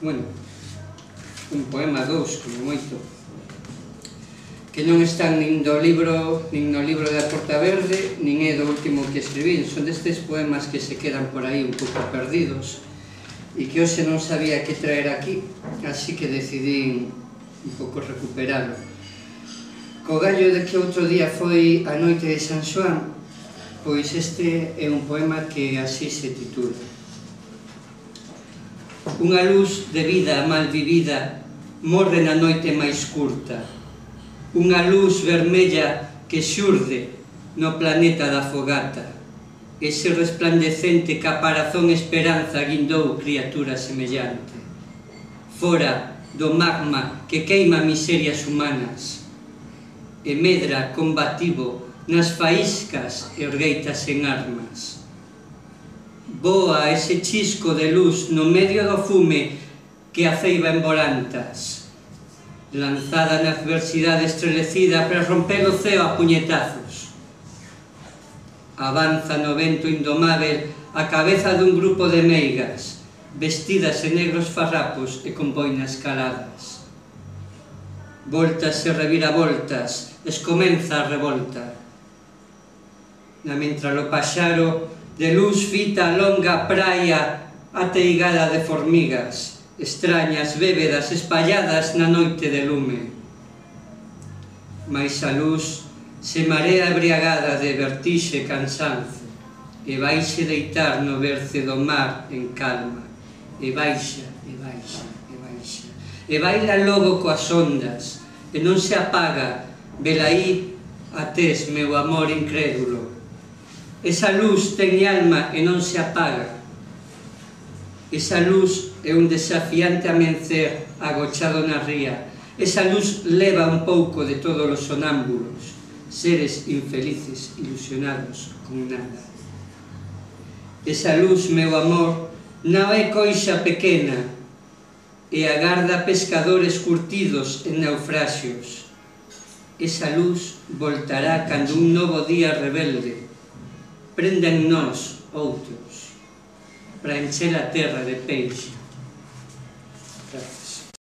Bueno, un poema, dous, como moito, que non están nin no libro da Porta Verde, nin é do último que escribín. Son destes poemas que se quedan por aí un pouco perdidos e que hoxe non sabía que traer aquí, así que decidí un pouco recuperalo. Co gallo de que outro día foi a noite de San Xoán, pois este é un poema que así se titula. Unha luz de vida mal vivida morre na noite máis curta. Unha luz vermella que xurde no planeta da fogata. Ese resplandecente caparazón esperanza guindou criatura semellante. Fora do magma que queima miserias humanas e medra combativo nas faíscas e orgueitas en armas. Voa ese chisco de luz no medio do fume que aceiva en volantas, lanzada na adversidade estrelecida para romper o ceo a puñetazos. Avanza no vento indomável a cabeza dun grupo de meigas, vestidas en negros farrapos e con boinas caladas. Voltas e reviravoltas, escomenza a revolta. Na mentra lo paxaro de luz fita a longa praia ateigada de formigas, extrañas bévedas espalladas na noite de lume. Mais a luz se marea embriagada de vertixe e cansanzo, e vaixe deitar no berce do mar en calma, e baixa, e baixa, e baixa, e baila logo coas ondas, e non se apaga, velaí a tes, meu amor incrédulo. Esa luz ten alma e non se apaga. Esa luz é un desafiante amencer agochado na ría. Esa luz leva un pouco de todos os sonámbulos, seres infelices, ilusionados con nada. Esa luz, meu amor, non é coixa pequena e agarda pescadores curtidos en naufraxios. Esa luz voltará cando un novo día rebelde prenda en nós outros para encher a terra de peixe. Gracias.